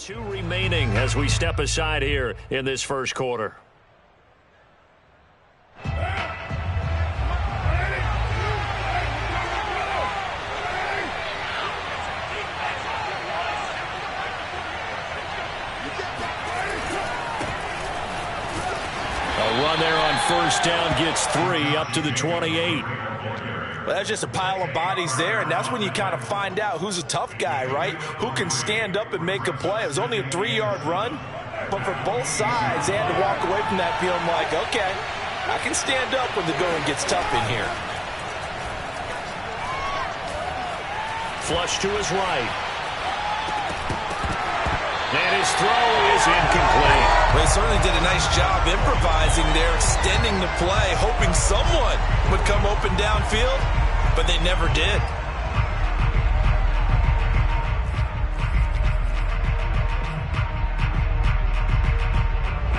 2 remaining as we step aside here in this first quarter. A run there on first down gets 3 up to the 28. Well, that's just a pile of bodies there, and that's when you kind of find out who's a tough guy, right? Who can stand up and make a play. It was only a 3-yard run, but for both sides, they had to walk away from that feeling like, okay, I can stand up when the going gets tough in here. Flush to his right. And his throw is incomplete. Well, he certainly did a nice job improvising there, extending the play, hoping someone would come open downfield, but they never did.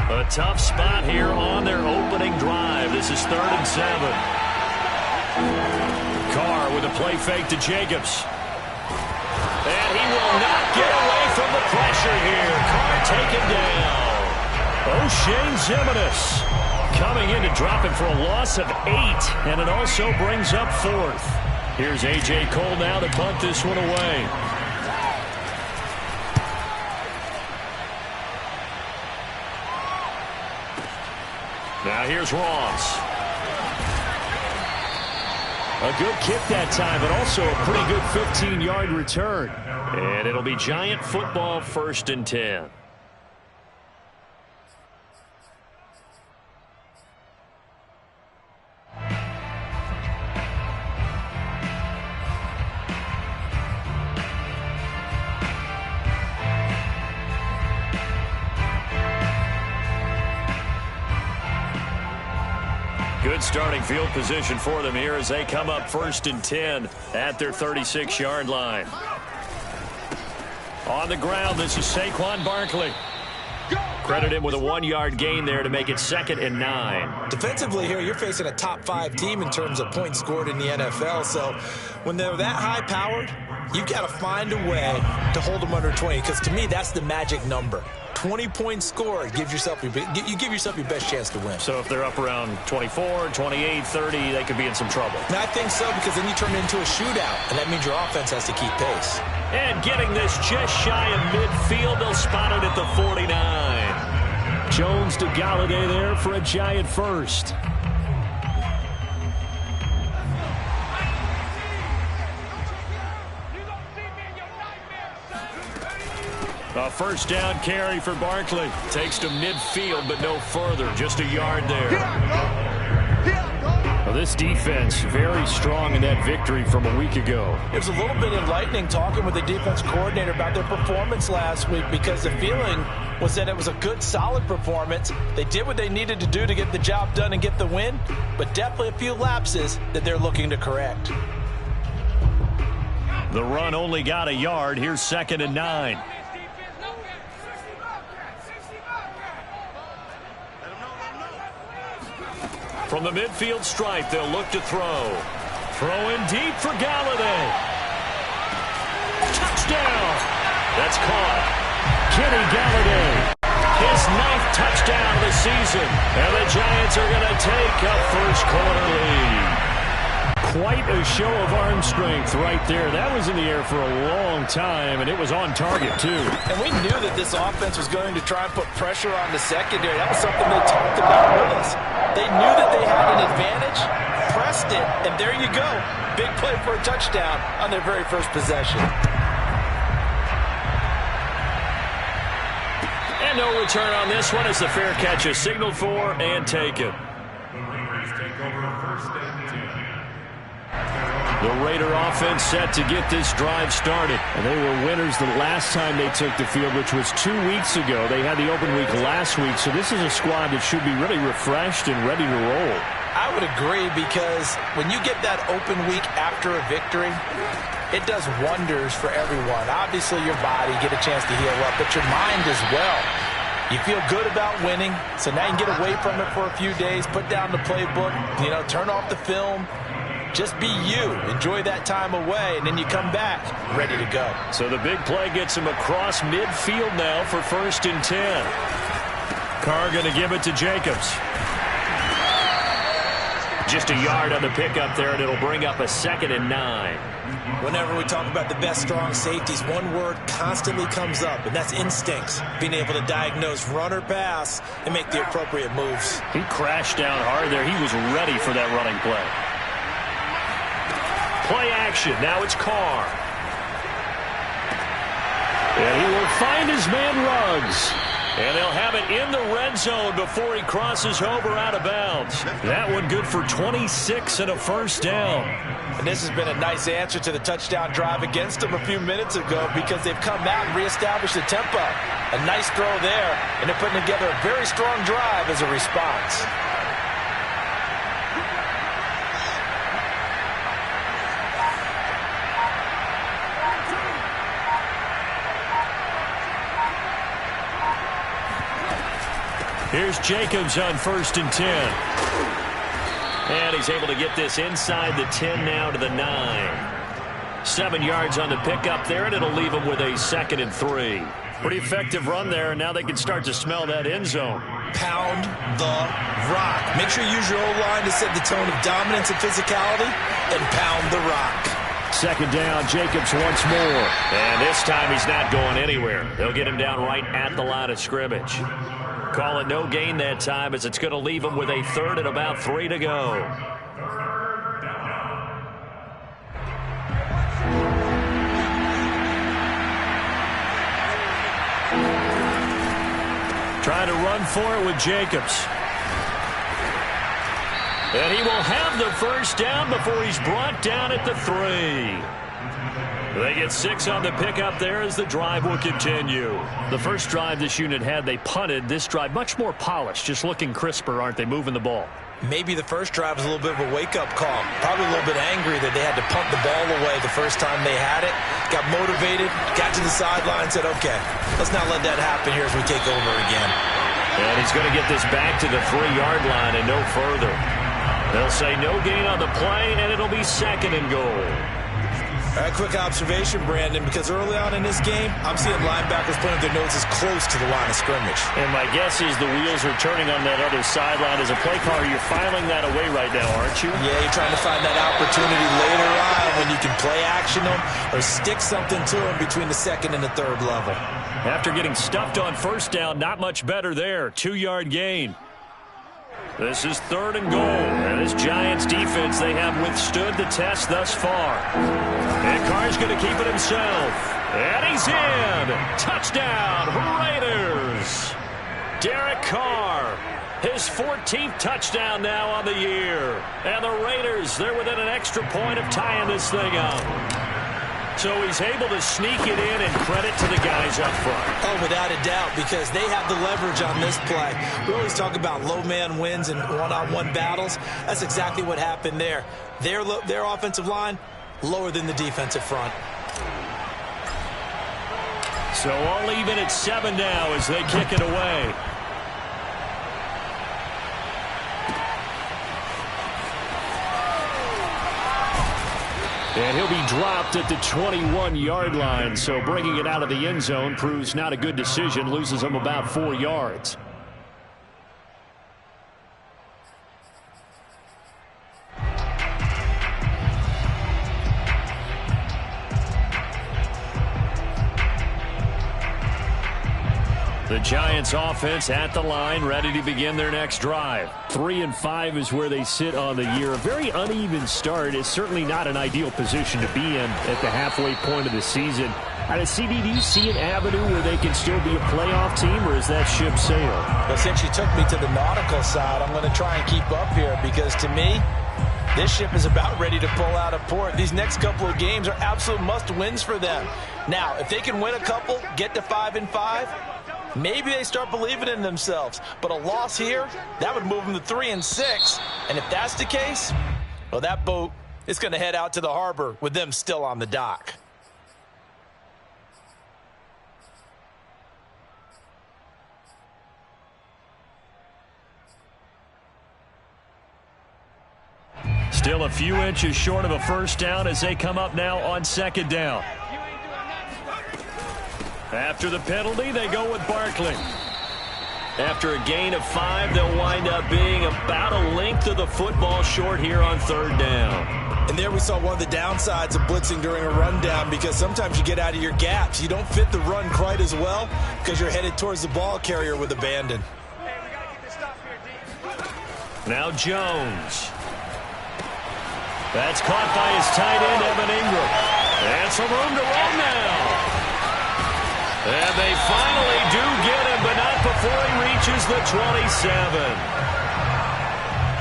A tough spot here on their opening drive. This is 3rd and 7. Carr with a play fake to Jacobs. And he will not get away from the pressure here. Carr taken down. O'Shane Ximines coming in to drop him for a loss of 8. And it also brings up 4th. Here's A.J. Cole now to punt this one away. Now here's Ross. A good kick that time, but also a pretty good 15-yard return. And it'll be Giant football, 1st and 10. Good starting field position for them here as they come up 1st and 10 at their 36-yard line. On the ground, this is Saquon Barkley. Credit him with a 1-yard gain there to make it 2nd and 9. Defensively here, you're facing a top 5 team in terms of points scored in the NFL. So when they're that high-powered, you've got to find a way to hold them under 20. Because to me, that's the magic number. 20 points scored, you give yourself your best chance to win. So if they're up around 24, 28, 30, they could be in some trouble. And I think so, because then you turn it into a shootout, and that means your offense has to keep pace. And getting this just shy of midfield, they'll spot it at the 49. Jones to Galladay there for a Giant first. A first down carry for Barkley. Takes to midfield, but no further. Just a yard there. Well, this defense very strong in that victory from a week ago. It was a little bit enlightening talking with the defense coordinator about their performance last week, because the feeling was that it was a good, solid performance. They did what they needed to do to get the job done and get the win, but definitely a few lapses that they're looking to correct. The run only got a yard. Here's 2nd and 9. From the midfield stripe, they'll look to throw. Throwing deep for Galladay. Touchdown! That's caught. Kenny Galladay. His 9th touchdown of the season. And the Giants are going to take a first quarter lead. Quite a show of arm strength right there. That was in the air for a long time, and it was on target, too. And we knew that this offense was going to try and put pressure on the secondary. That was something they talked about with us. They knew that they had an advantage, pressed it, and there you go. Big play for a touchdown on their very first possession. And no return on this one as the fair catch is signaled for and taken. The Raider offense set to get this drive started. And they were winners the last time they took the field, which was 2 weeks ago. They had the open week last week, so this is a squad that should be really refreshed and ready to roll. I would agree, because when you get that open week after a victory, it does wonders for everyone. Obviously, your body, get a chance to heal up, but your mind as well. You feel good about winning, so now you can get away from it for a few days, put down the playbook, turn off the film, Just be you. Enjoy that time away, and then you come back ready to go. So the big play gets him across midfield now for 1st and 10. Carr going to give it to Jacobs. Just a yard on the pickup there, and it'll bring up a 2nd and 9. Whenever we talk about the best strong safeties, one word constantly comes up, and that's instincts. Being able to diagnose run or pass and make the appropriate moves. He crashed down hard there. He was ready for that running play. Play action. Now it's Carr. And he will find his man Ruggs. And they'll have it in the red zone before he crosses over out of bounds. That one good for 26 and a 1st down. And this has been a nice answer to the touchdown drive against them a few minutes ago because they've come out and reestablished the tempo. A nice throw there, and they're putting together a very strong drive as a response. Here's Jacobs on 1st and 10. And he's able to get this inside the 10 now to the 9. 7 yards on the pickup there, and it'll leave him with a 2nd and 3. Pretty effective run there, and now they can start to smell that end zone. Pound the rock. Make sure you use your O-line to set the tone of dominance and physicality, and pound the rock. 2nd down, Jacobs once more. And this time he's not going anywhere. They'll get him down right at the line of scrimmage. Call it no gain that time as it's going to leave him with a 3rd and about 3 to go. Trying to run for it with Jacobs. And he will have the 1st down before he's brought down at the 3. They get 6 on the pickup there as the drive will continue. The first drive this unit had, they punted. This drive much more polished, just looking crisper, aren't they, moving the ball? Maybe the first drive was a little bit of a wake-up call. Probably a little bit angry that they had to punt the ball away the first time they had it. Got motivated, got to the sideline, said, okay, let's not let that happen here as we take over again. And he's going to get this back to the 3-yard line and no further. They'll say no gain on the play, and it'll be 2nd and goal. All right, quick observation, Brandon, because early on in this game, I'm seeing linebackers putting their noses close to the line of scrimmage. And my guess is the wheels are turning on that other sideline. As a play caller, you're filing that away right now, aren't you? Yeah, you're trying to find that opportunity later on when you can play action them or stick something to them between the 2nd and the 3rd level. After getting stuffed on 1st down, not much better there. 2-yard gain. This is 3rd and goal. And this Giants defense, they have withstood the test thus far. And Carr's going to keep it himself. And he's in. Touchdown, Raiders. Derek Carr, his 14th touchdown now on the year. And the Raiders, they're within an extra point of tying this thing up. So he's able to sneak it in, and credit to the guys up front. Oh, without a doubt, because they have the leverage on this play. We always talk about low man wins and one-on-one battles. That's exactly what happened there. Their offensive line, lower than the defensive front. So all even at 7 now as they kick it away. And he'll be dropped at the 21-yard line, so bringing it out of the end zone proves not a good decision, loses him about 4 yards. The Giants offense at the line, ready to begin their next drive. 3-5 is where they sit on the year. A very uneven start. It's certainly not an ideal position to be in at the halfway point of the season. Out of CD, do you see an avenue where they can still be a playoff team, or is that ship sailed? But since you took me to the nautical side, I'm going to try and keep up here because to me, this ship is about ready to pull out of port. These next couple of games are absolute must-wins for them. Now, if they can win a couple, get to 5-5, maybe they start believing in themselves. But a loss here, that would move them to 3-6. And if that's the case, well, that boat is going to head out to the harbor with them still on the dock. Still a few inches short of a first down as they come up now on second down. After the penalty, they go with Barkley. After a gain of 5, they'll wind up being about a length of the football short here on third down. And there we saw one of the downsides of blitzing during a rundown, because sometimes you get out of your gaps. You don't fit the run quite as well because you're headed towards the ball carrier with abandon. Now Jones. That's caught by his tight end, Evan Ingram. And some room to run now. And they finally do get him, but not before he reaches the 27.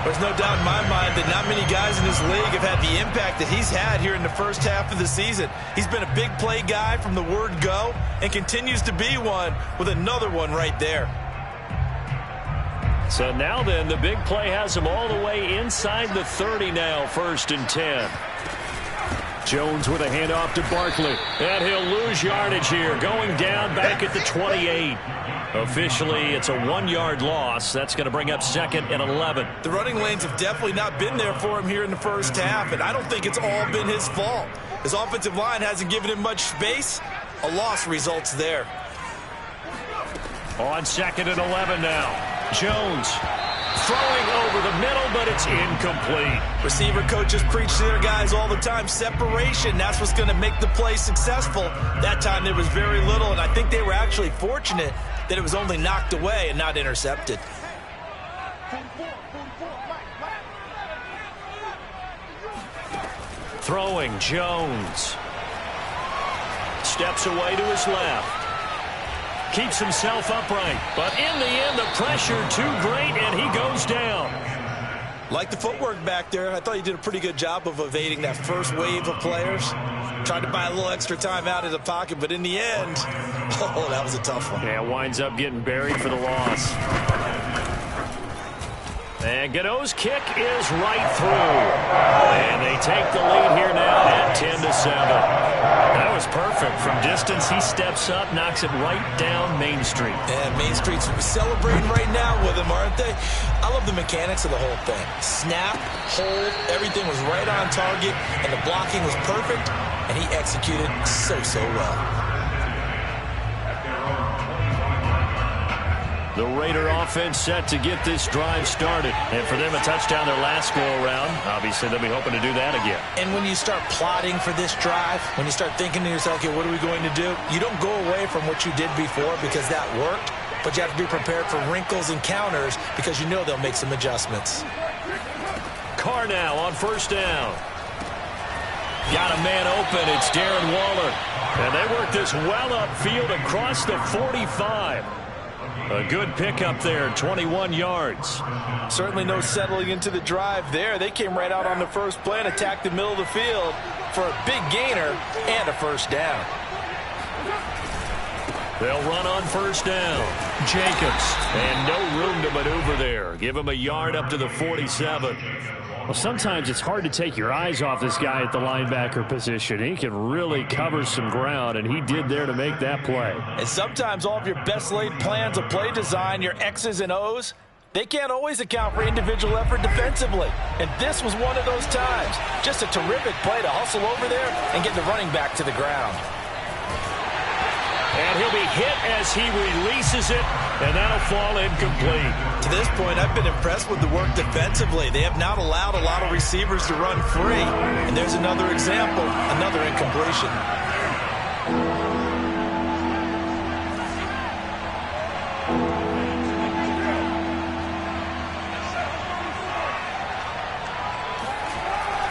There's no doubt in my mind that not many guys in this league have had the impact that he's had here in the first half of the season. He's been a big play guy from the word go and continues to be one with another one right there. So now then, the big play has him all the way inside the 30 now, 1st and 10. Jones with a handoff to Barkley. And he'll lose yardage here, going down back at the 28. Officially, it's a 1-yard loss. That's going to bring up 2nd and 11. The running lanes have definitely not been there for him here in the first half, and I don't think it's all been his fault. His offensive line hasn't given him much space. A loss results there. On 2nd and 11 now. Jones throwing over the middle, but it's incomplete. Receiver coaches preach to their guys all the time. Separation, that's what's going to make the play successful. That time there was very little, and I think they were actually fortunate that it was only knocked away and not intercepted. Throwing, Jones. Steps away to his left. Keeps himself upright. But in the end, the pressure too great, and he goes down. Like the footwork back there, I thought he did a pretty good job of evading that first wave of players. Tried to buy a little extra time out of the pocket, but in the end, oh, that was a tough one. Yeah, winds up getting buried for the loss. And Gano's kick is right through. And they take the lead here now at 10-7. That was perfect. From distance, he steps up, knocks it right down Main Street. And Main Street's celebrating right now with him, aren't they? I love the mechanics of the whole thing. Snap, hold, everything was right on target, and the blocking was perfect, and he executed so well. The Raider offense set to get this drive started. And for them, a touchdown their last go-around. Obviously, they'll be hoping to do that again. And when you start plotting for this drive, when you start thinking to yourself, okay, what are we going to do? You don't go away from what you did before because that worked, but you have to be prepared for wrinkles and counters because you know they'll make some adjustments. Carr now on 1st down. Got a man open. It's Darren Waller. And they work this well upfield across the 45. A good pickup there, 21 yards. Certainly no settling into the drive there. They came right out on the first play and attacked the middle of the field for a big gainer and a first down. They'll run on 1st down. Jacobs. And no room to maneuver there. Give him a yard up to the 47. Well, sometimes it's hard to take your eyes off this guy at the linebacker position. He can really cover some ground, and he did there to make that play. And sometimes all of your best laid plans of play design, your X's and O's, they can't always account for individual effort defensively. And this was one of those times. Just a terrific play to hustle over there and get the running back to the ground. And he'll be hit as he releases it, and that'll fall incomplete. To this point, I've been impressed with the work defensively. They have not allowed a lot of receivers to run free. And there's another example, another incompletion.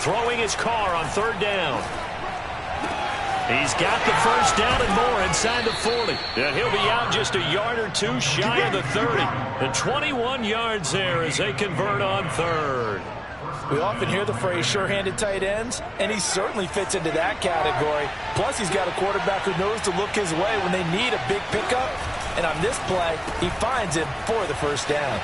Throwing his Carr on 3rd down. He's got the first down and more inside the 40. And he'll be out just a yard or two shy of the 30. And 21 yards there as they convert on 3rd. We often hear the phrase sure-handed tight ends, and he certainly fits into that category. Plus, he's got a quarterback who knows to look his way when they need a big pickup. And on this play, he finds him for the first down.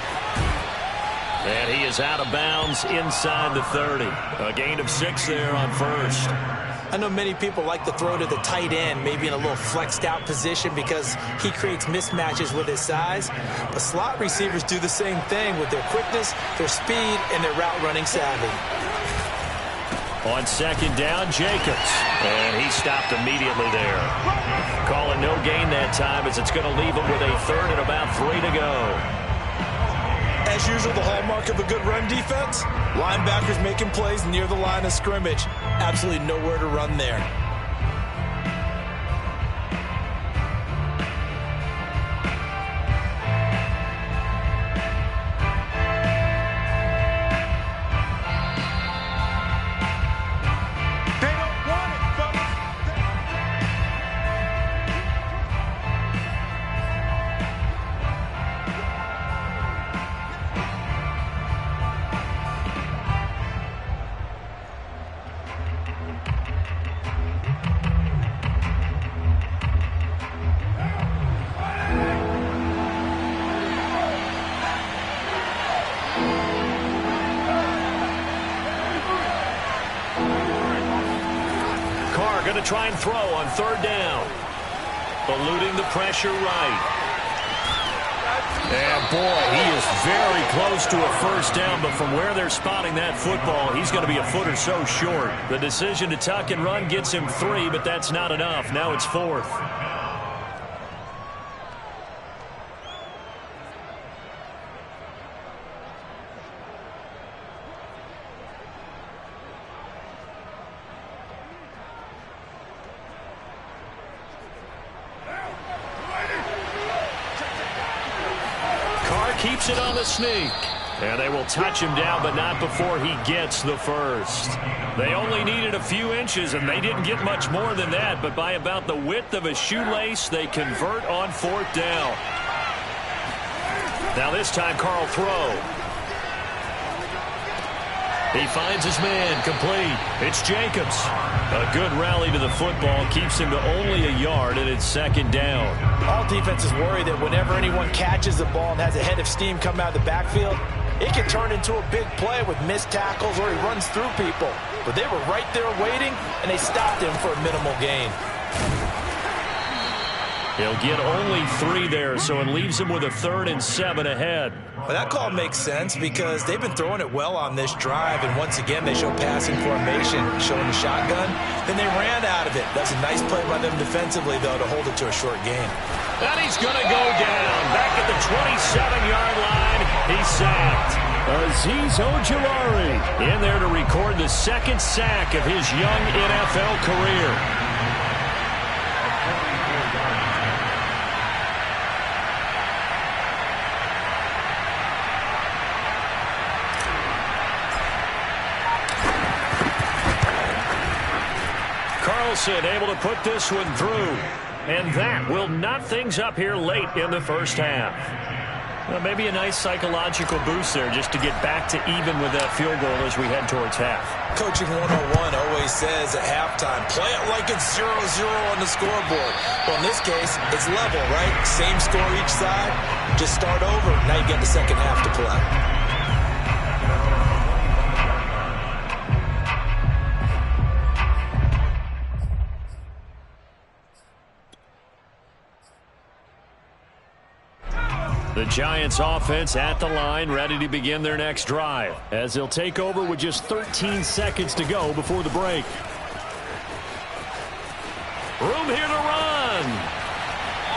And he is out of bounds inside the 30. A gain of 6 there on 1st. I know many people like to throw to the tight end, maybe in a little flexed out position because he creates mismatches with his size. But slot receivers do the same thing with their quickness, their speed, and their route running savvy. On second down, Jacobs. And he stopped immediately there. Calling no gain that time as it's going to leave him with a third and about 3 to go. As usual, the hallmark of a good run defense, linebackers making plays near the line of scrimmage. Absolutely nowhere to run there. Going to try and throw on third down. Eluding the pressure right. And boy, he is very close to a first down, but from where they're spotting that football, he's going to be a foot or so short. The decision to tuck and run gets him 3, but that's not enough. Now it's 4th. Keeps it on the sneak. And they will touch him down, but not before he gets the first. They only needed a few inches, and they didn't get much more than that. But by about the width of a shoelace, they convert on 4th down. Now this time, Carl throw. He finds his man, complete. It's Jacobs. A good rally to the football keeps him to only a yard, and it's second down. All defenses worry that whenever anyone catches the ball and has a head of steam come out of the backfield, it can turn into a big play with missed tackles or he runs through people. But they were right there waiting, and they stopped him for a minimal gain. He'll get only 3 there, so it leaves him with a 3rd and 7 ahead. Well, that call makes sense because they've been throwing it well on this drive, and once again they show passing formation, showing the shotgun. Then they ran out of it. That's a nice play by them defensively, though, to hold it to a short gain. And he's going to go down. Back at the 27-yard line, he's sacked. Azeez Ojulari in there to record the 2nd sack of his young NFL career. Able to put this one through. And that will knot things up here late in the first half. Well, maybe a nice psychological boost there just to get back to even with that field goal as we head towards half. Coaching 101 always says at halftime, play it like it's 0-0 on the scoreboard. Well, in this case, it's level, right? Same score each side. Just start over. Now you get the second half to play. The Giants offense at the line, ready to begin their next drive, as they'll take over with just 13 seconds to go before the break. Room here to run.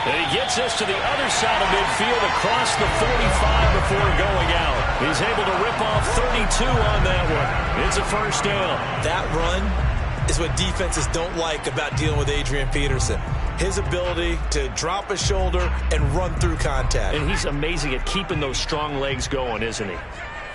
And he gets us to the other side of midfield across the 45 before going out. He's able to rip off 32 on that one. It's a first down. That run is what defenses don't like about dealing with Adrian Peterson. His ability to drop a shoulder and run through contact. And he's amazing at keeping those strong legs going, isn't he?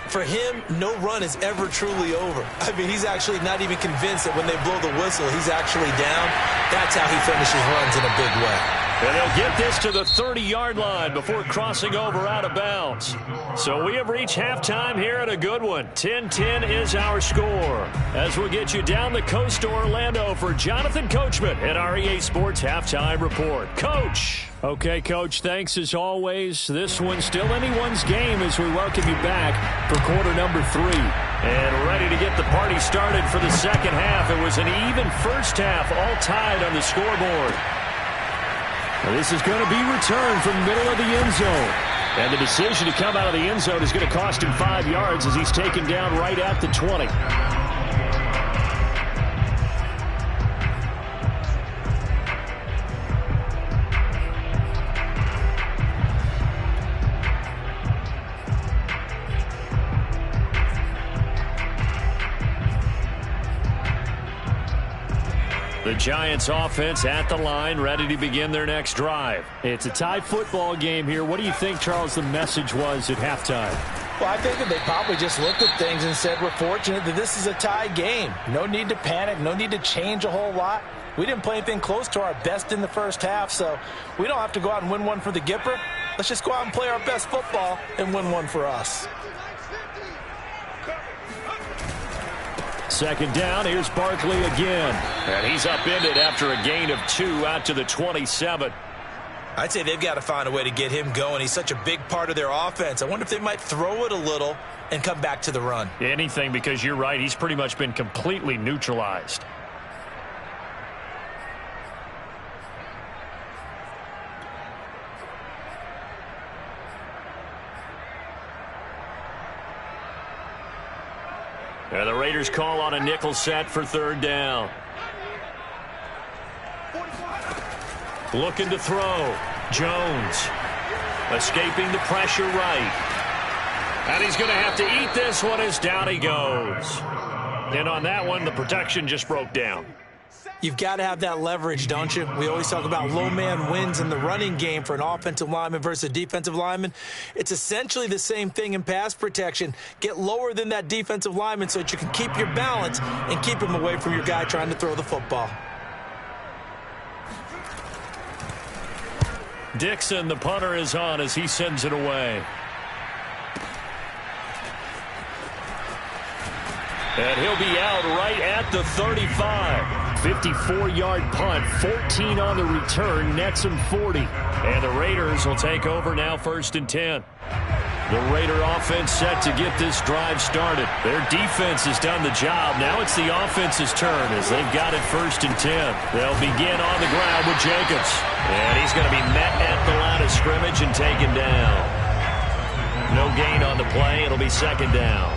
For him, no run is ever truly over. I mean, he's actually not even convinced that when they blow the whistle, he's actually down. That's how he finishes runs in a big way. And they'll get this to the 30-yard line before crossing over out of bounds. So we have reached halftime here at a good one. 10-10 is our score. As we'll get you down the coast to Orlando for Jonathan Coachman at our EA Sports Halftime Report. Coach. Okay, Coach, thanks as always. This one's still anyone's game as we welcome you back for quarter number 3. And ready to get the party started for the second half. It was an even first half, all tied on the scoreboard. This is going to be returned from the middle of the end zone. And the decision to come out of the end zone is going to cost him 5 yards as he's taken down right at the 20. The Giants offense at the line, ready to begin their next drive. It's a tie football game here. What do you think, Charles, the message was at halftime? Well, I think that they probably just looked at things and said, we're fortunate that this is a tie game. No need to panic. No need to change a whole lot. We didn't play anything close to our best in the first half, so we don't have to go out and win one for the Gipper. Let's just go out and play our best football and win one for us. Second down, here's Barkley again. And he's upended after a gain of 2 out to the 27. I'd say they've got to find a way to get him going. He's such a big part of their offense. I wonder if they might throw it a little and come back to the run. Anything, because you're right. He's pretty much been completely neutralized. And the Raiders call on a nickel set for third down. Looking to throw. Jones escaping the pressure right. And he's going to have to eat this one as down he goes. And on that one, the protection just broke down. You've got to have that leverage, don't you? We always talk about low man wins in the running game for an offensive lineman versus a defensive lineman. It's essentially the same thing in pass protection. Get lower than that defensive lineman so that you can keep your balance and keep him away from your guy trying to throw the football. Dixon, the punter, is on as he sends it away. And he'll be out right at the 35. 54-yard punt, 14 on the return, nets him 40. And the Raiders will take over now, 1st and 10. The Raider offense set to get this drive started. Their defense has done the job. Now it's the offense's turn as they've got it 1st and 10. They'll begin on the ground with Jacobs. And he's going to be met at the line of scrimmage and taken down. No gain on the play. It'll be 2nd down.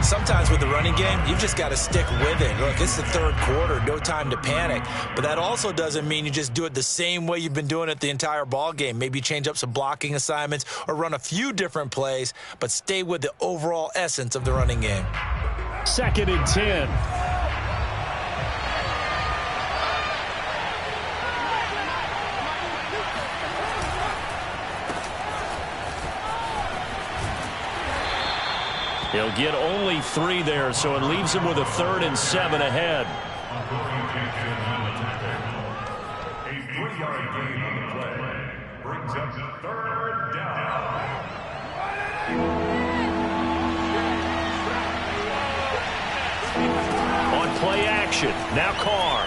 Sometimes with the running game, you've just got to stick with it. Look, it's the 3rd quarter, no time to panic. But that also doesn't mean you just do it the same way you've been doing it the entire ball game. Maybe change up some blocking assignments or run a few different plays, but stay with the overall essence of the running game. 2nd and 10. He'll get only 3 there, so it leaves him with a 3rd and 7 ahead. A 3-yard gain on the play brings up 3rd down. On play action, now Carr.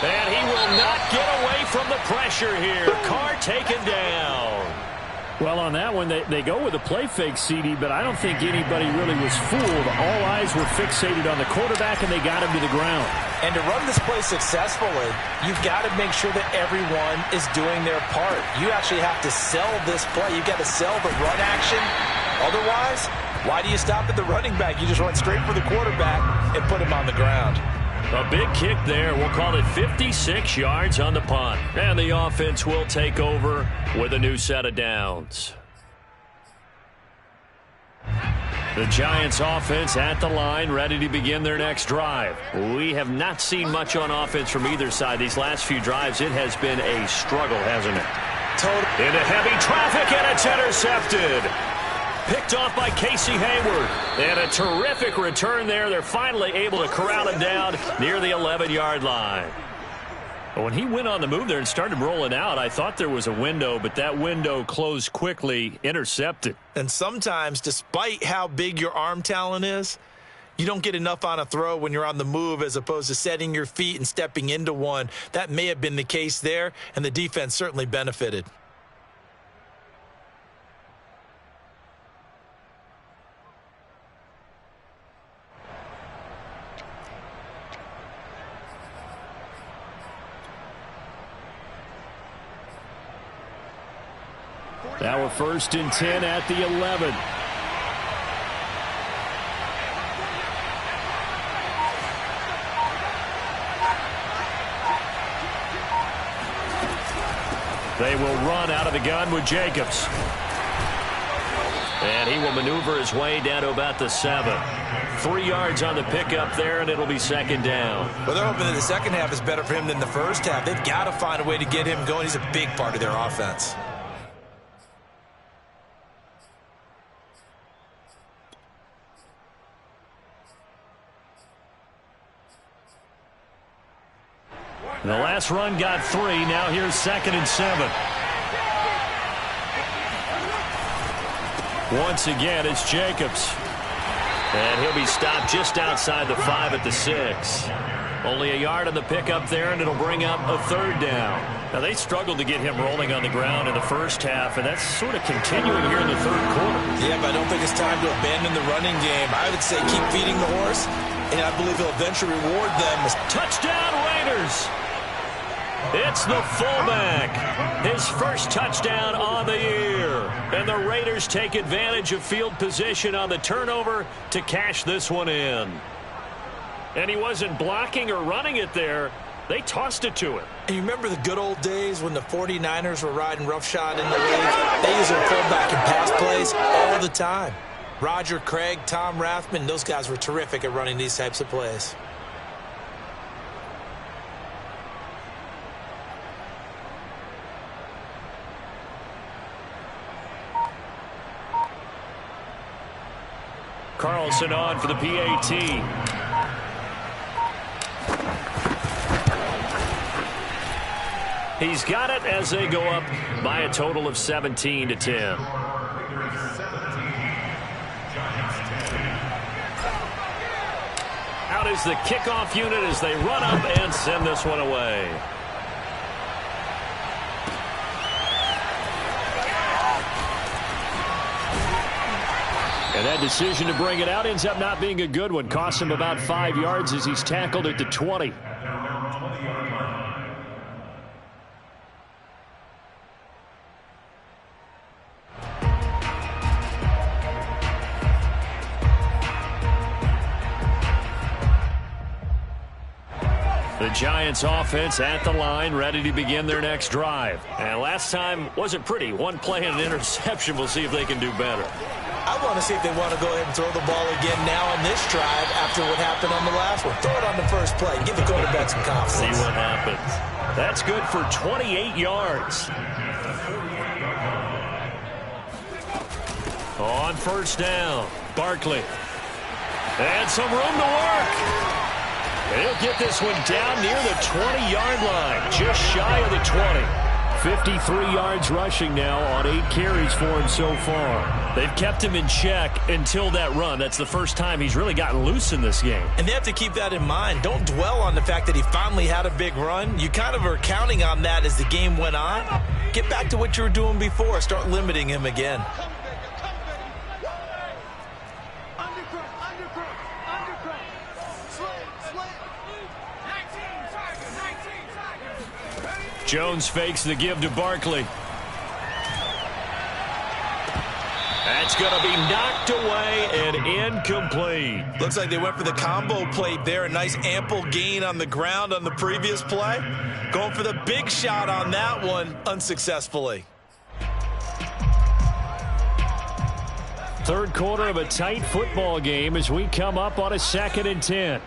And he will not get away from the pressure here. Carr taken down. Well, on that one, they go with a play fake, CD, but I don't think anybody really was fooled. All eyes were fixated on the quarterback, and they got him to the ground. And to run this play successfully, you've got to make sure that everyone is doing their part. You actually have to sell this play. You've got to sell the run action. Otherwise, why do you stop at the running back? You just run straight for the quarterback and put him on the ground. A big kick there. We'll call it 56 yards on the punt. And the offense will take over with a new set of downs. The Giants offense at the line, ready to begin their next drive. We have not seen much on offense from either side. These last few drives, it has been a struggle, hasn't it? Into heavy traffic, and it's intercepted. Picked off by Casey Hayward. And a terrific return there. They're finally able to corral him down near the 11-yard line. When he went on the move there and started rolling out, I thought there was a window, but that window closed quickly, intercepted. And sometimes, despite how big your arm talent is, you don't get enough on a throw when you're on the move as opposed to setting your feet and stepping into one. That may have been the case there, and the defense certainly benefited. Now we're 1st and 10 at the 11. They will run out of the gun with Jacobs. And he will maneuver his way down to about the 7. 3 yards on the pickup there, and it'll be second down. Well, they're hoping that the second half is better for him than the first half. They've got to find a way to get him going. He's a big part of their offense. The last run got 3. Now here's 2nd and 7. Once again, it's Jacobs. And he'll be stopped just outside the 5 at the 6. Only a yard on the pickup there, and it'll bring up a 3rd down. Now, they struggled to get him rolling on the ground in the first half, and that's sort of continuing here in the 3rd quarter. Yeah, but I don't think it's time to abandon the running game. I would say keep feeding the horse, and I believe he'll eventually reward them. Touchdown, Raiders! It's the fullback. His first touchdown on the year. And the Raiders take advantage of field position on the turnover to cash this one in. And he wasn't blocking or running it there. They tossed it to him. And you remember the good old days when the 49ers were riding roughshod in the league? They use their fullback in pass plays all the time. Roger Craig, Tom Rathman, those guys were terrific at running these types of plays. Carlson on for the PAT. He's got it as they go up by a total of 17-10. Out is the kickoff unit as they run up and send this one away. And that decision to bring it out ends up not being a good one. Costs him about 5 yards as he's tackled at the 20. The Giants offense at the line, ready to begin their next drive. And last time wasn't pretty. One play and an interception. We'll see if they can do better. I want to see if they want to go ahead and throw the ball again now on this drive after what happened on the last one. Throw it on the first play. Give the quarterback some confidence. See what happens. That's good for 28 yards. On first down, Barkley. And some room to work. He'll get this one down near the 20-yard line, just shy of the 20. 53 yards rushing now on 8 carries for him so far. They've kept him in check until that run. That's the first time he's really gotten loose in this game. And they have to keep that in mind. Don't dwell on the fact that he finally had a big run. You kind of are counting on that as the game went on. Get back to what you were doing before. Start limiting him again. Jones fakes the give to Barkley. That's going to be knocked away and incomplete. Looks like they went for the combo plate there. A nice ample gain on the ground on the previous play. Going for the big shot on that one unsuccessfully. Third quarter of a tight football game as we come up on a 2nd and 10.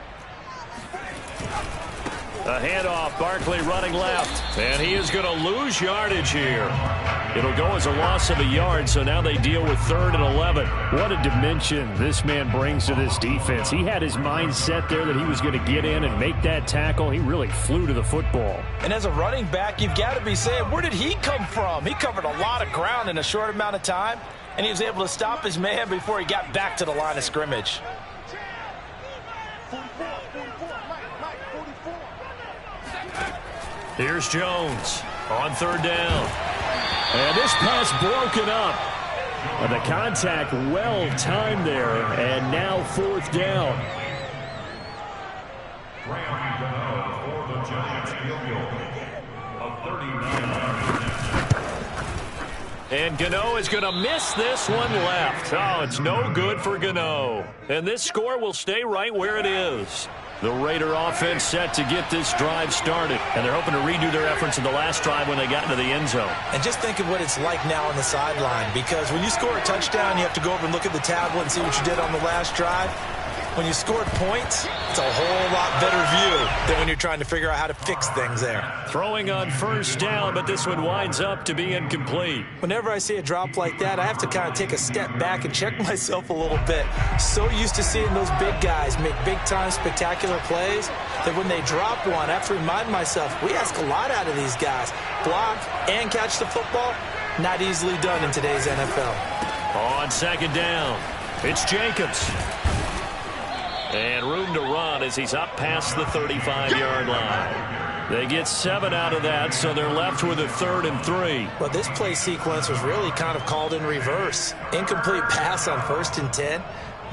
A handoff, Barkley running left. And he is going to lose yardage here. It'll go as a loss of a yard, so now they deal with 3rd and 11. What a dimension this man brings to this defense. He had his mind set there that he was going to get in and make that tackle. He really flew to the football. And as a running back, you've got to be saying, where did he come from? He covered a lot of ground in a short amount of time, and he was able to stop his man before he got back to the line of scrimmage. Here's Jones on 3rd down. And this pass broken up. And the contact well timed there. And now 4th down. Graham Gano for the Giants field goal of 39 yards. And Gano is going to miss this one left. Oh, it's no good for Gano. And this score will stay right where it is. The Raider offense set to get this drive started. And they're hoping to redo their efforts in the last drive when they got into the end zone. And just think of what it's like now on the sideline. Because when you score a touchdown, you have to go over and look at the tablet and see what you did on the last drive. When you scored points, it's a whole lot better view than when you're trying to figure out how to fix things there. Throwing on first down, but this one winds up to be incomplete. Whenever I see a drop like that, I have to kind of take a step back and check myself a little bit. So used to seeing those big guys make big-time spectacular plays that when they drop one, I have to remind myself, we ask a lot out of these guys. Block and catch the football, not easily done in today's NFL. On second down, it's Jacobs. And room to run as he's up past the 35-yard line. They get 7 out of that, so they're left with a 3rd and 3. Well, this play sequence was really kind of called in reverse. Incomplete pass on 1st and 10.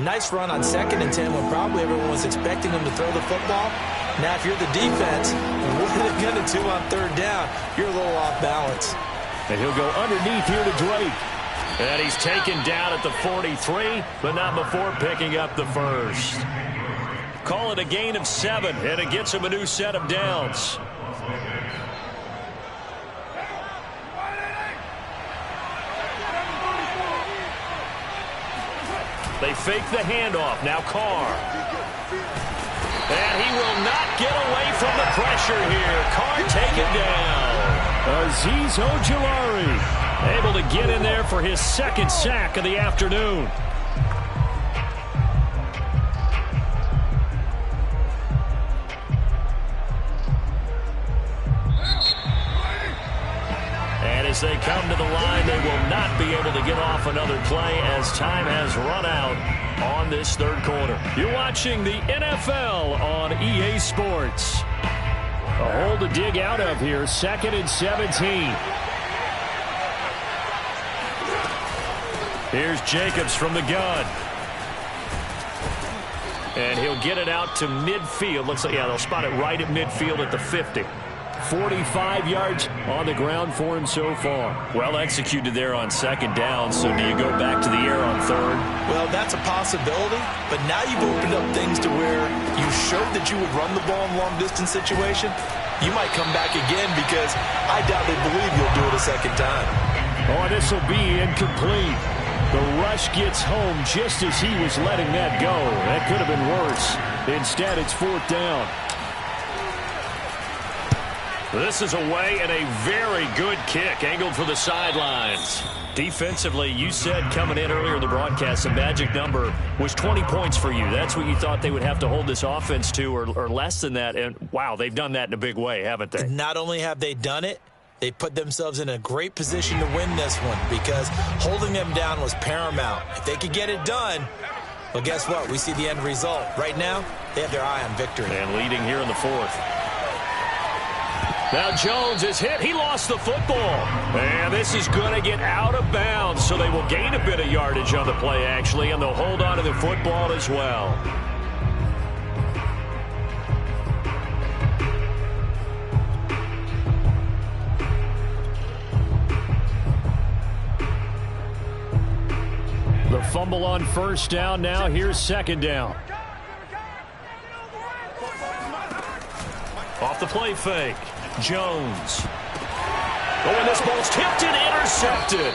Nice run on 2nd and 10 when probably everyone was expecting them to throw the football. Now, if you're the defense, what are they going to do on 3rd down? You're a little off balance. And he'll go underneath here to Drake. And he's taken down at the 43, but not before picking up the first. Call it a gain of 7, and it gets him a new set of downs. They fake the handoff. Now Carr. And he will not get away from the pressure here. Carr taken down. Azeez Ojulari able to get in there for his 2nd sack of the afternoon. And as they come to the line, they will not be able to get off another play as time has run out on this 3rd quarter. You're watching the NFL on EA Sports. A hole to dig out of here, 2nd and 17. Here's Jacobs from the gun. And he'll get it out to midfield. Looks like, yeah, they'll spot it right at midfield at the 50. 45 yards on the ground for him so far. Well executed there on 2nd down, so do you go back to the air on 3rd? Well, that's a possibility, but now you've opened up things to where you showed that you would run the ball in long-distance situation. You might come back again because I doubt they believe you'll do it a 2nd time. Oh, this will be incomplete. The rush gets home just as he was letting that go. That could have been worse. Instead, it's 4th down. This is away and a very good kick angled for the sidelines. Defensively, you said coming in earlier in the broadcast, the magic number was 20 points for you. That's what you thought they would have to hold this offense to or less than that. And, wow, they've done that in a big way, haven't they? Not only have they done it, they put themselves in a great position to win this one because holding them down was paramount. If they could get it done, well, guess what? We see the end result. Right now, they have their eye on victory. And leading here in the 4th. Now Jones is hit. He lost the football. And this is going to get out of bounds, so they will gain a bit of yardage on the play, actually, and they'll hold on to the football as well. The fumble on 1st down. Now here's 2nd down. Off the play fake. Jones. Oh, and this ball's tipped and intercepted.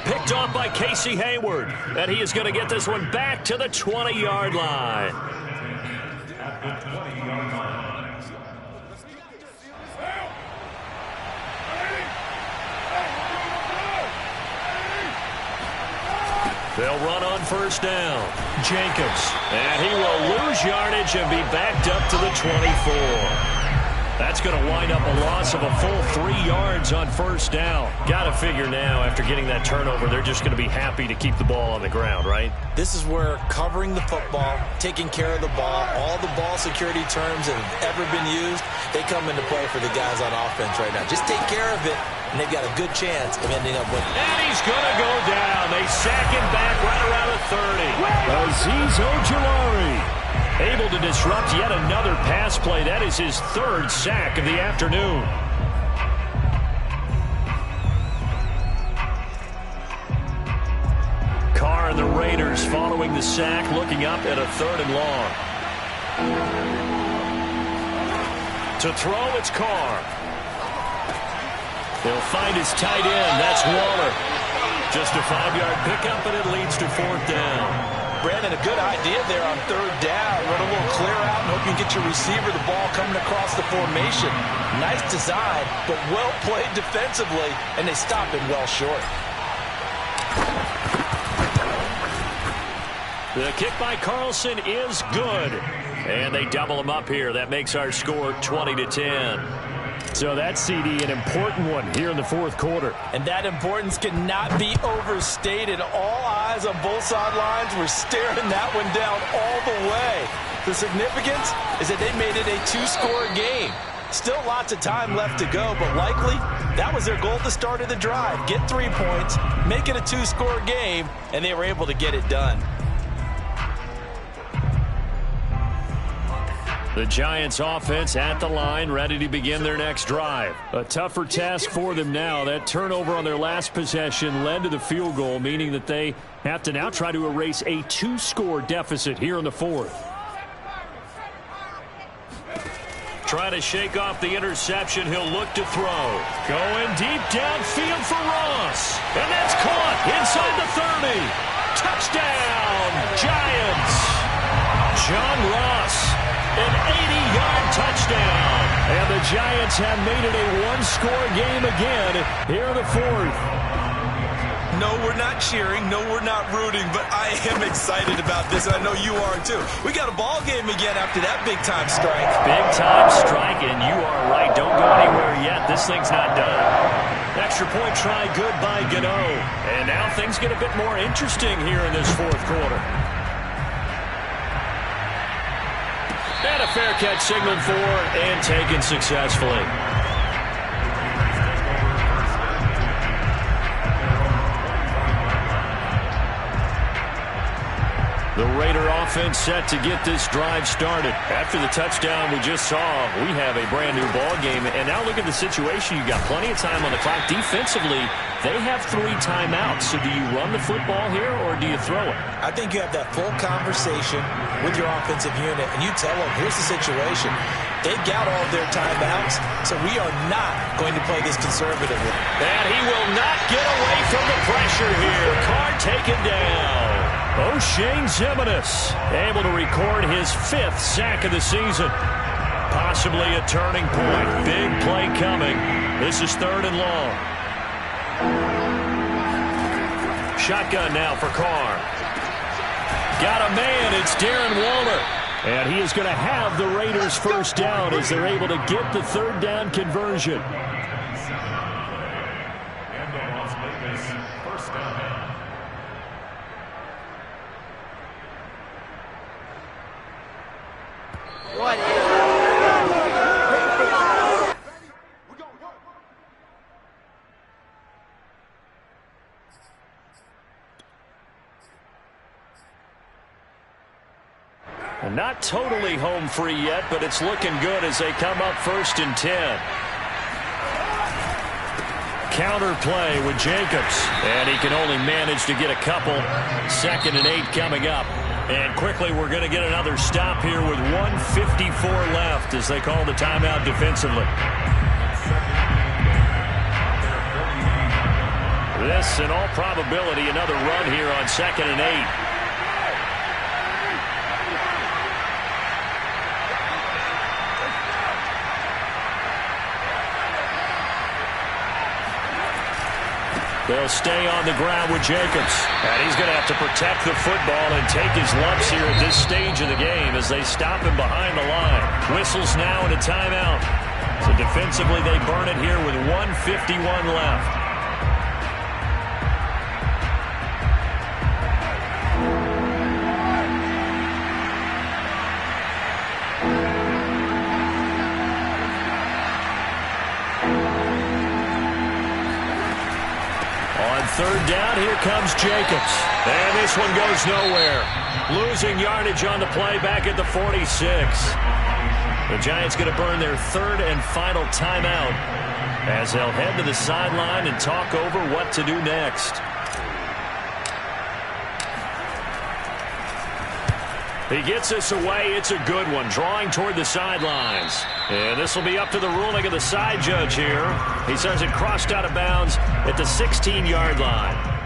Picked off by Casey Hayward. And he is going to get this one back to the 20-yard line. They'll run on 1st down. Jacobs. And he will lose yardage and be backed up to the 24. That's going to wind up a loss of a full 3 yards on 1st down. Got to figure now, after getting that turnover, they're just going to be happy to keep the ball on the ground, right? This is where covering the football, taking care of the ball, all the ball security terms that have ever been used, they come into play for the guys on offense right now. Just take care of it, and they've got a good chance of ending up winning. And he's going to go down. They sack him back right around the 30. Azeez Ojulari able to disrupt yet another pass play. That is his 3rd sack of the afternoon. Carr and the Raiders following the sack, looking up at a 3rd and long. To throw, it's Carr. They'll find his tight end. That's Waller. Just a 5-yard pickup, and it leads to 4th down. Brandon, a good idea there on 3rd down. Run a little clear out and hope you can get your receiver the ball coming across the formation. Nice design, but well played defensively, and they stop him well short. The kick by Carlson is good. And they double him up here. That makes our score 20-10. So that's, CD, an important one here in the 4th quarter. And that importance cannot be overstated. All eyes on both sidelines were staring that one down all the way. The significance is that they made it a 2-score game. Still lots of time left to go, but likely that was their goal at the start of the drive. Get 3 points, make it a 2-score game, and they were able to get it done. The Giants offense at the line, ready to begin their next drive. A tougher task for them now. That turnover on their last possession led to the field goal, meaning that they have to now try to erase a 2-score deficit here in the 4th. Trying to shake off the interception. He'll look to throw. Going deep downfield for Ross. And that's caught inside the 30. Touchdown, Giants. John Ross. An 80-yard touchdown. And the Giants have made it a 1-score game again here in the 4th. No, we're not cheering. No, we're not rooting. But I am excited about this, and I know you are too. We got a ball game again after that big-time strike. Big-time strike, and you are right. Don't go anywhere yet. This thing's not done. Extra point try good by Gano. And now things get a bit more interesting here in this 4th quarter. And a fair catch signaled for and taken successfully. The Raider offense set to get this drive started. After the touchdown we just saw, we have a brand new ball game. And now look at the situation. You got plenty of time on the clock. Defensively, they have 3 timeouts. So do you run the football here or do you throw it? I think you have that full conversation with your offensive unit, and you tell them, here's the situation. They've got all of their timeouts, so we are not going to play this conservatively. And he will not get away from the pressure here. Carr taken down. O'Shane Ximines able to record his 5th sack of the season. Possibly a turning point. Big play coming. This is 3rd and long. Shotgun now for Carr. Got a man. It's Darren Waller. And he is going to have the Raiders' 1st down as they're able to get the 3rd down conversion. And the Las Vegas 1st down. What is Not totally home free yet, but it's looking good as they come up 1st and 10. Counter play with Jacobs, and he can only manage to get a couple. 2nd and 8 coming up. And quickly we're going to get another stop here with 1:54 left as they call the timeout defensively. This, in all probability, another run here on 2nd and 8. They'll stay on the ground with Jacobs. And he's going to have to protect the football and take his lumps here at this stage of the game as they stop him behind the line. Whistles now and a timeout. So defensively they burn it here with 1:51 left. On 3rd down, here comes Jacobs. And this one goes nowhere. Losing yardage on the play back at the 46. The Giants going to burn their 3rd and final timeout as they'll head to the sideline and talk over what to do next. He gets this away. It's a good one, drawing toward the sidelines. And this will be up to the ruling of the side judge here. He says it crossed out of bounds at the 16-yard line.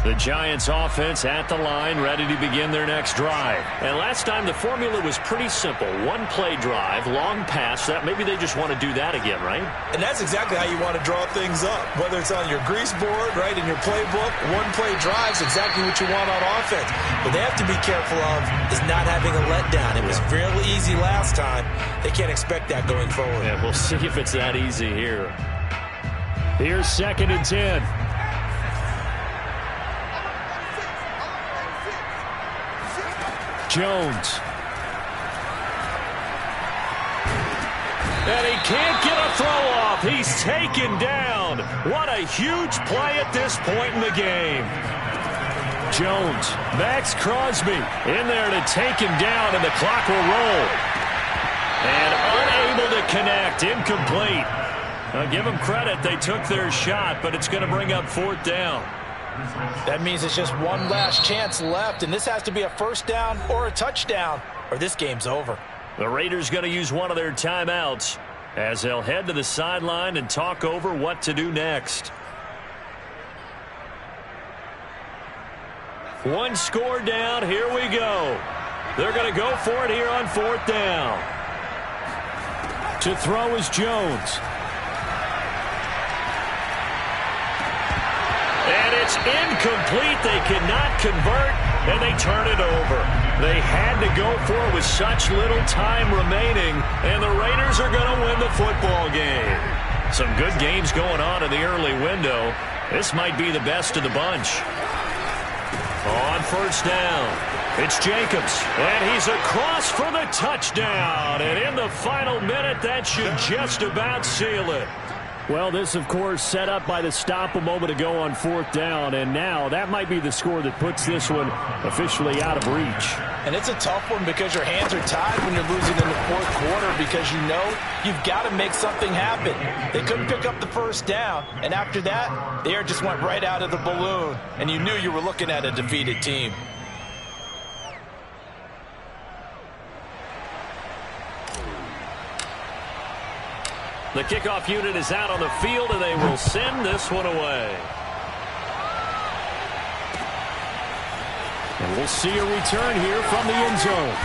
The Giants offense at the line, ready to begin their next drive. And last time the formula was pretty simple. One play drive, long pass. That maybe they just want to do that again, right? And that's exactly how you want to draw things up. Whether it's on your grease board, right, in your playbook, one play drive is exactly what you want on offense. What they have to be careful of is not having a letdown. It was fairly easy last time. They can't expect that going forward. Yeah, we'll see if it's that easy here. Here's 2nd and 10. Jones. And he can't get a throw off. He's taken down. What a huge play at this point in the game. Jones, Max Crosby in there to take him down, and the clock will roll. And unable to connect, incomplete. Now give them credit, they took their shot, but it's going to bring up 4th down. That means it's just one last chance left, and this has to be a first down or a touchdown, or this game's over. The Raiders going to use one of their timeouts as they'll head to the sideline and talk over what to do next. One score down, here we go. They're going to go for it here on 4th down. To throw is Jones. And it's incomplete. They cannot convert, and they turn it over. They had to go for it with such little time remaining, and the Raiders are going to win the football game. Some good games going on in the early window. This might be the best of the bunch. On 1st down, it's Jacobs, and he's across for the touchdown. And in the final minute, that should just about seal it. Well, this, of course, set up by the stop a moment ago on 4th down, and now that might be the score that puts this one officially out of reach. And it's a tough one because your hands are tied when you're losing in the 4th quarter because you know you've got to make something happen. They couldn't pick up the 1st down, and after that, the air just went right out of the balloon, and you knew you were looking at a defeated team. The kickoff unit is out on the field, and they will send this one away. And we'll see a return here from the end zone.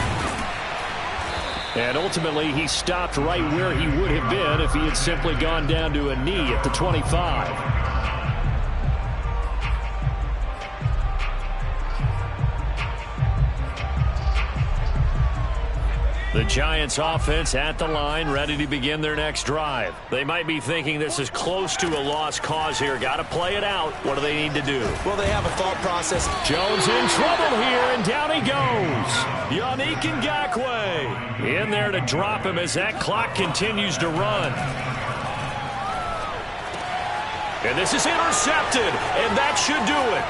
And ultimately, he stopped right where he would have been if he had simply gone down to a knee at the 25. The Giants offense at the line, ready to begin their next drive. They might be thinking this is close to a lost cause here. Got to play it out. What do they need to do? Well, they have a thought process. Jones in trouble here, and down he goes. Yannick Ngakoue in there to drop him as that clock continues to run. And this is intercepted, and that should do it.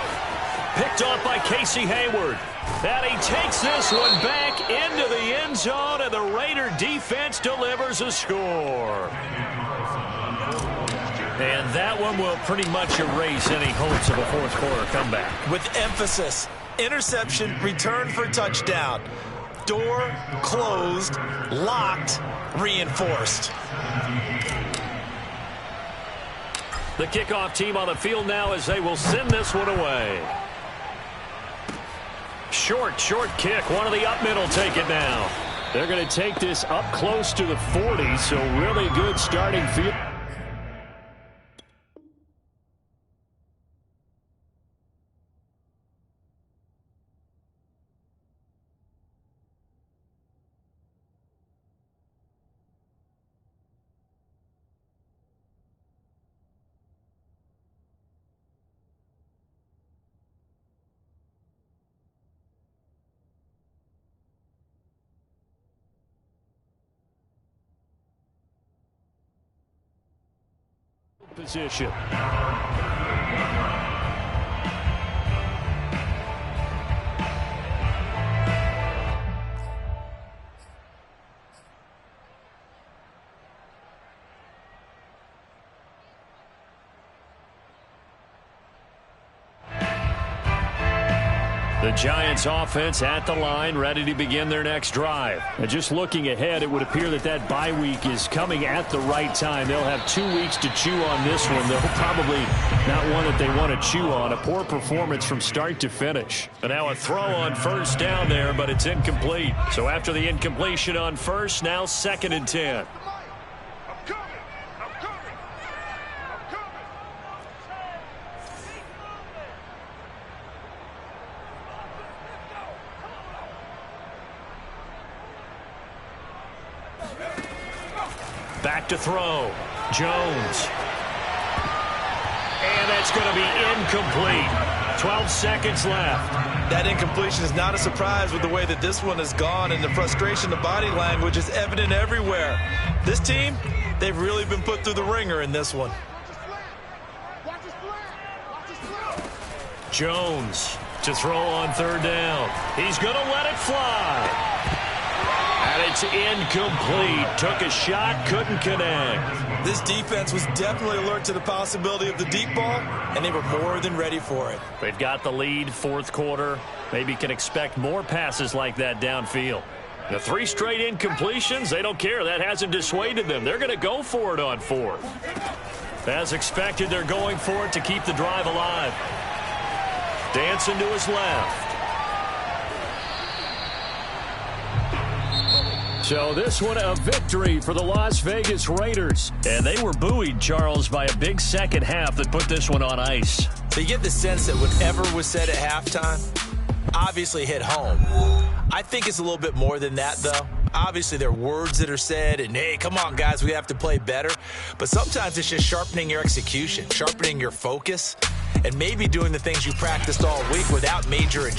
Picked off by Casey Hayward. And he takes this one back into the end zone, and the Raider defense delivers a score. And that one will pretty much erase any hopes of a 4th quarter comeback. With emphasis, interception, return for touchdown. Door closed, locked, reinforced. The kickoff team on the field now as they will send this one away. Short kick. One of the up middle take it now. They're going to take this up close to the 40, so really good starting field. Position. The Giants offense at the line, ready to begin their next drive. And just looking ahead, it would appear that bye week is coming at the right time. They'll have 2 weeks to chew on this one. They'll probably not one that they want to chew on. A poor performance from start to finish. And now a throw on first down there, but it's incomplete. So after the incompletion on first, now 2nd and 10. Back to throw. Jones. And that's going to be incomplete. 12 seconds left. That incompletion is not a surprise with the way that this one has gone, and the frustration, the body language is evident everywhere. This team, they've really been put through the ringer in this one. Jones to throw on 3rd down. He's going to let it fly. And it's incomplete. Took a shot, couldn't connect. This defense was definitely alert to the possibility of the deep ball, and they were more than ready for it. They've got the lead, 4th quarter. Maybe can expect more passes like that downfield. The 3 straight incompletions, they don't care. That hasn't dissuaded them. They're going to go for it on 4th. As expected, they're going for it to keep the drive alive. Dancing to his left. So this one a victory for the Las Vegas Raiders. And they were buoyed, Charles, by a big second half that put this one on ice. So you get the sense that whatever was said at halftime obviously hit home. I think it's a little bit more than that, though. Obviously, there are words that are said, and, hey, come on, guys, we have to play better. But sometimes it's just sharpening your execution, sharpening your focus, and maybe doing the things you practiced all week without major adjustments.